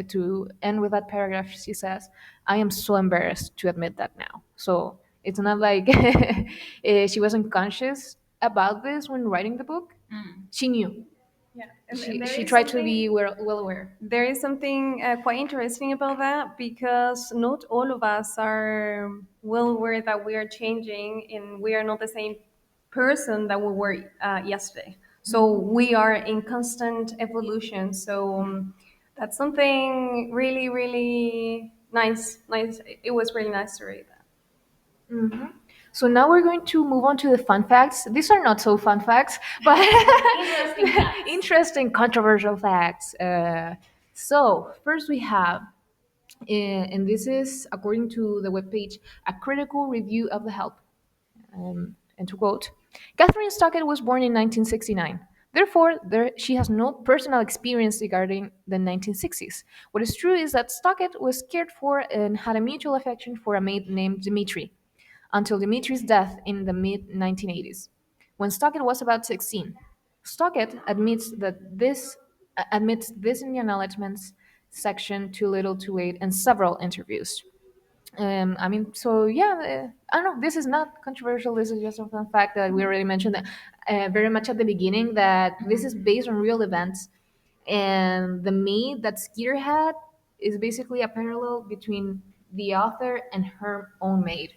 to end with that paragraph, she says, "I am so embarrassed to admit that now." So it's not like she wasn't conscious about this when writing the book. She knew. Yeah, and She, there she is tried to be something well aware. there is something quite interesting about that because not all of us are well aware that we are changing and we are not the same person that we were yesterday. So we are in constant evolution. So that's something really, really nice. Nice. It was really nice to read that. So now we're going to move on to the fun facts. These are not so fun facts, but Interesting facts. interesting, controversial facts. So first we have, and this is according to the webpage, a critical review of the help. And to quote, Catherine Stockett was born in 1969. Therefore, she has no personal experience regarding the 1960s. What is true is that Stockett was cared for and had a mutual affection for a maid named Dimitri until Dimitri's death in the mid 1980s, when Stockett was about 16. Stockett admits this in the acknowledgments section, Too Little, Too Late, and several interviews. I mean, so yeah, I don't know. This is not controversial. This is just a fun fact that we already mentioned that very much at the beginning, that this is based on real events, and the maid that Skeeter had is basically a parallel between the author and her own maid.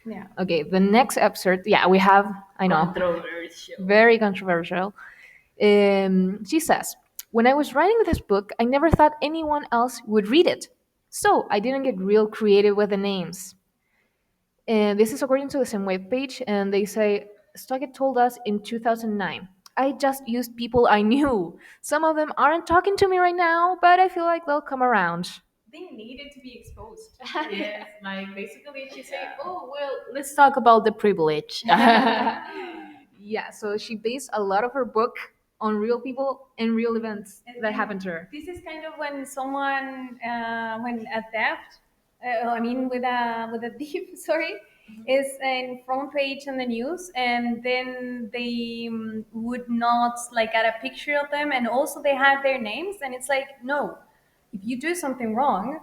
Yeah. Okay, the next excerpt. Yeah, we have. I know, Controversial. very controversial. She says, "When I was writing this book, I never thought anyone else would read it. So I didn't get real creative with the names." And this is according to the same webpage, and they say, Stockett told us in 2009, "I just used people I knew. Some of them aren't talking to me right now, but I feel like they'll come around." They needed to be exposed. Yes, like basically she said, "Oh well, let's talk about the privilege." Yeah, so she based a lot of her book on real people and real events that And happened to her. this is kind of when someone, when a theft, I mean, with a thief, sorry, is in front page in the news, and then they would not like add a picture of them, and also they have their names, and it's like, no, if you do something wrong,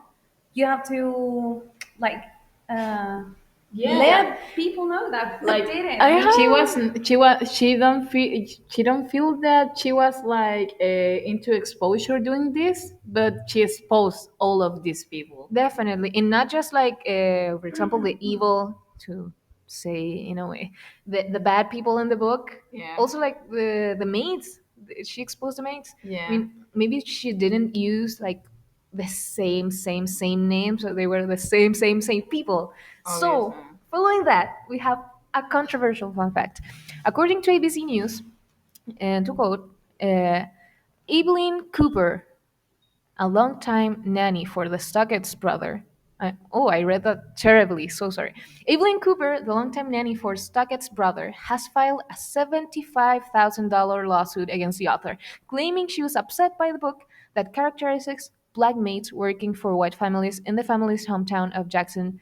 you have to like uh, Yeah. let people know that who Like did it. I she don't feel that she was like into exposure doing this, but she exposed all of these people. Definitely, and not just like, for example, the evil, to say in a way, the bad people in the book. Yeah. Also, like the maids, she exposed the maids. Yeah. I mean, maybe she didn't use like the same names, so they were the same people. So, Obviously. following that, we have a controversial fun fact. According to ABC News, and to quote, Evelyn Cooper, a longtime nanny for the Stockett's brother. I read that terribly, so sorry. Evelyn Cooper, the longtime nanny for Stockett's brother, has filed a $75,000 lawsuit against the author, claiming she was upset by the book that characterizes black maids working for white families in the family's hometown of Jackson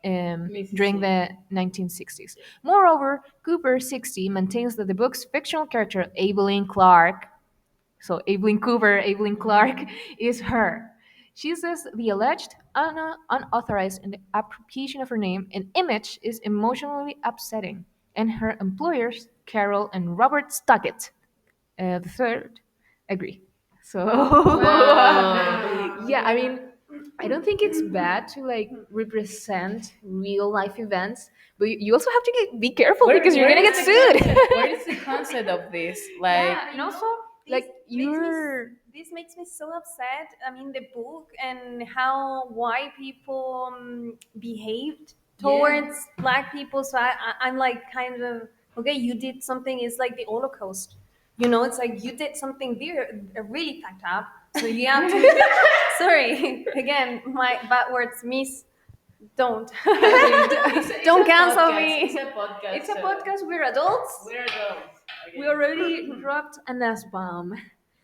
during the 1960s. Moreover, Cooper, 60, maintains that the book's fictional character, Evelyn Clark, so Evelyn Cooper, Evelyn Clark, is her. She says the alleged unauthorized appropriation of her name and image is emotionally upsetting, and her employers, Carol and Robert Stockett, the third, agree. So, Wow. yeah, I mean, I don't think it's bad to like represent real life events, but you also have to be careful because you're gonna get sued. Where is the concept of this? Like, Yeah, And also, this like makes me you're this makes me so upset. I mean, the book and how white people behaved yeah. towards black people. So I'm like kind of okay. You did something. It's like the Holocaust. You know, it's like you did something there really fucked up. So you have to. Sorry, again, my bad words. Miss, don't it's don't a cancel podcast. It's me. a podcast. It's a So podcast. We're adults. we're adults. we Okay. already dropped an S bomb.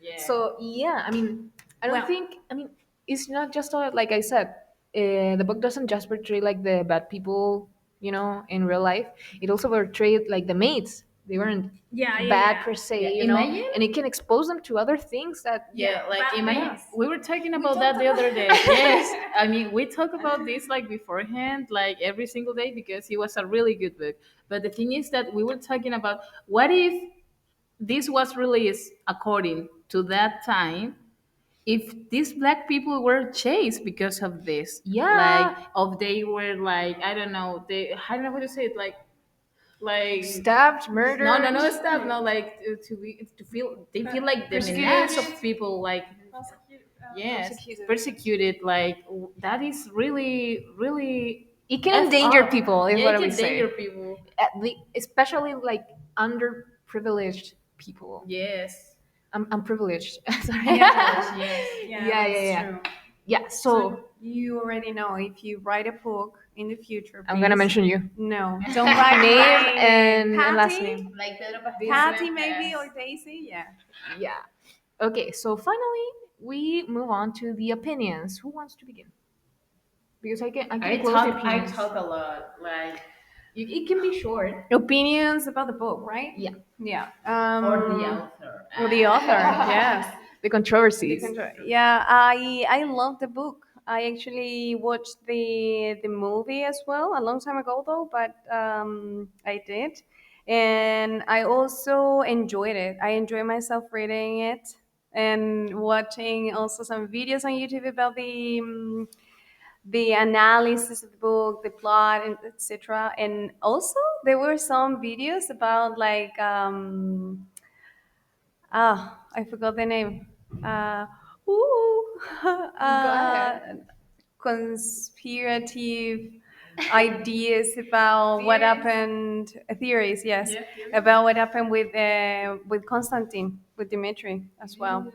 Yeah. So yeah, I mean, I don't Well, think. I mean, it's not just like I said. The book doesn't just portray like the bad people, in real life. It also portrayed like the mates. They weren't yeah, yeah, bad yeah. per se, Yeah. Imagine. and it can expose them to other things that. Yeah, like bad imagine things. we were talking We about that talked the other about day. Yes, I mean we talk about this like beforehand, like every single day because it was a really good book. But the thing is that we were talking about what if this was released according to that time, if these black people were chased because of this, like Yeah, of they were like I don't know, they I don't know how to say it, like stabbed, no, no, murdered, no, stop. No, like to be to feel they feel like the persecuted. menace of people, like yes, Persecuted. persecuted. Like that is really, really It can f endanger up. people, is Yeah, what it I would can danger say. people. Especially like underprivileged people. Yes, I'm privileged. Sorry. Yeah, yes. Yeah, yeah, that's yeah. true. Yeah, So so you already know if you write a book in the future, I'm gonna please. mention you. No, don't write Name my name. and last Patty, name. Like Pedro Pascal Patty went maybe past. or Daisy. Yeah. Yeah. Okay, so finally we move on to the opinions. Who wants to begin? Because I can close the I opinions. talk a lot. Like It can be short. Opinions about the book, right? Yeah. Yeah. or the author. Or the author. Yes. The The controversies. control. Yeah, I love the book. I actually watched the movie as well a long time ago though, but I did, and I also enjoyed it. I enjoy myself reading it and watching also some videos on YouTube about the analysis of the book, the plot, and etc. And also there were some videos about like I forgot the name. Uh, ooh, Go ahead. conspirative ideas about what Theories. happened. Theories, yes, Yeah, theory. about what happened with Constantine, with Dimitri as well.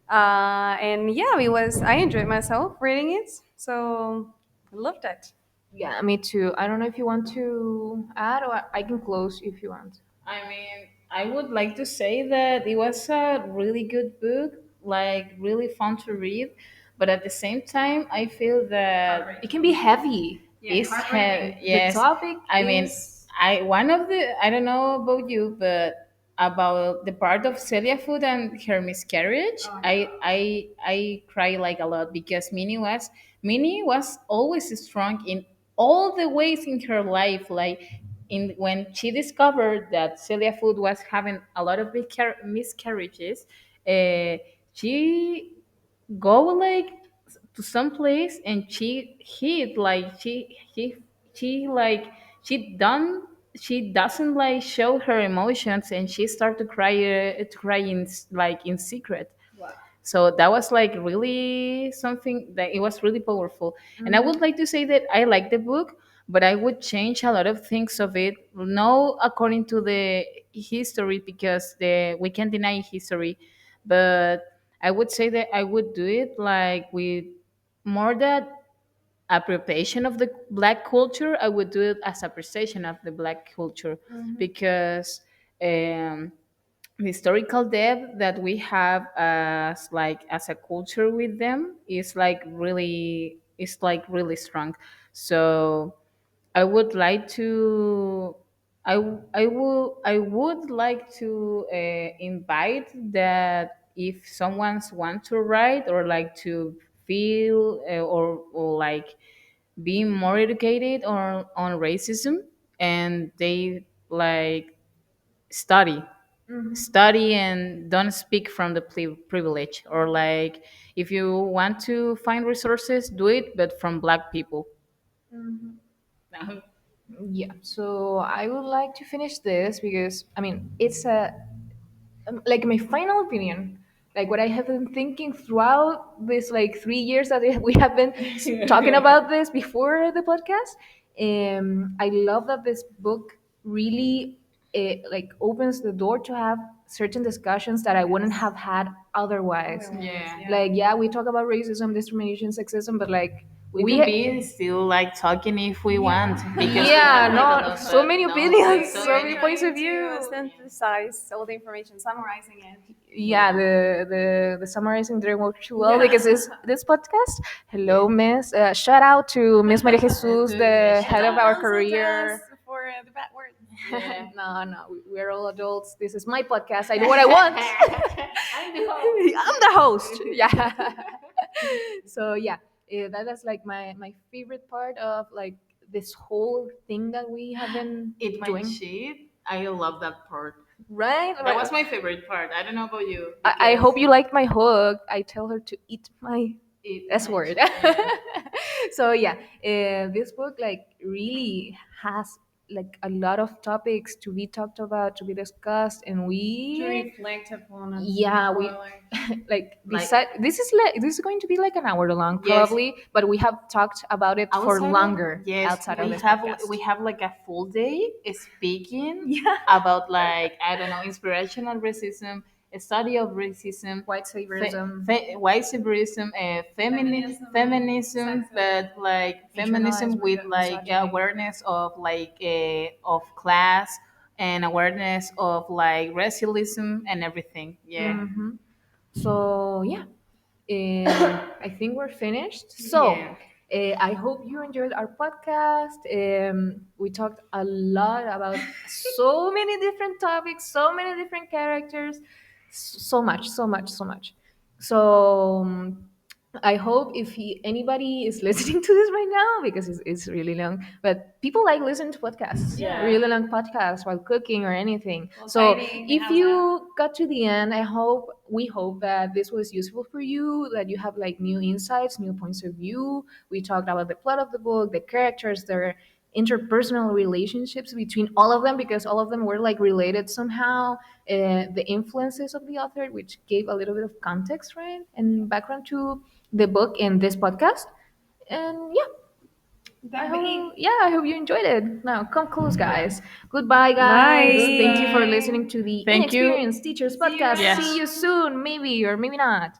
And yeah, it was. I enjoyed myself reading it, so I loved it. Yeah, me too. I don't know if you want to add, or I can close if you want. I mean, I would like to say that it was a really good book, like really fun to read, but at the same time, I feel that It can be heavy. it's heavy. The Yes, topic I mean, is I one of the I don't know about you, but about the part of Celia Food and her miscarriage, I cry like a lot because Minnie was always strong in all the ways in her life, like in when she discovered that Celia Food was having a lot of miscarriages, uh, she go like to some place and she hid like she like she doesn't like show her emotions and she started to cry in like in secret. So that was like really something that it was really powerful. And I would like to say that I like the book, but I would change a lot of things of it, no according to the history, because the we can't deny history, but I would say that I would do it like with more that appropriation of the black culture. I would do it as appreciation of the black culture, because um, the historical depth that we have as like as a culture with them is like really strong. So I would like to I would like to invite that if someone's want to write or like to feel or like being more educated on racism, and they like study. study and don't speak from the privilege, or like if you want to find resources, do it, but from black people. Yeah, so I would like to finish this because I mean it's a like my final opinion, like what I have been thinking throughout this like 3 years that we have been talking about this before the podcast. I love that this book really like opens the door to have certain discussions that I wouldn't have had otherwise. Yeah. Like yeah, we talk about racism, discrimination, sexism, but like We could be still like talking if we want, because we yeah, have like a no, lot so of many notes, like opinions, so so many many points of Trying view. to synthesize all the information, summarizing it. Yeah, the summarizing didn't work too well because this podcast. Hello, Miss. Shout out to Miss Maria Jesus, Yeah, the shout head of out. our Insult us career. for the bad words. Yeah. No, no, we're all adults. This is my podcast. I do what I want. I'm the host. I'm the host. Yeah. So yeah, that is like my favorite part of like this whole thing that we have been Eat my doing. shit. I love that part. Right? That was my favorite part. I don't know about you. I hope you liked my hook. I tell her to eat my Eat S my word. shit. Yeah. So yeah, this book like really has like a lot of topics to be talked about, to be discussed, and To we reflect upon it. yeah we like Like beside this is going to be like an hour long yes, probably, but we have talked about it for outside of longer yes, outside of we this have podcast. we have like a full day speaking Yeah, about like I don't know inspirational racism, a study of racism, white saviorism, white supremacism, feminism, Sexism. but like feminism internalized with like misogyny. awareness of like of class and awareness of like racialism and everything. Yeah. So yeah, I think we're finished. So Yeah. I hope you enjoyed our podcast. We talked a lot about so many different topics, so many different characters, so much, so much, so much. So I hope if anybody is listening to this right now, because it's really long, but people like listen to podcasts, Yeah. really long podcasts while cooking or anything. While So tidying the if house up. you got to the end, we hope that this was useful for you, that you have like new insights, new points of view. We talked about the plot of the book, the characters, their interpersonal relationships between all of them, because all of them were like related somehow, the influences of the author, which gave a little bit of context, right, and background to the book in this podcast. And yeah, I hope you enjoyed it. Now come close, guys. Goodbye, guys. Bye. Thank you for listening to the Thank you. Inexperienced Teachers See you podcast. Yes. See you around. soon, maybe or maybe not.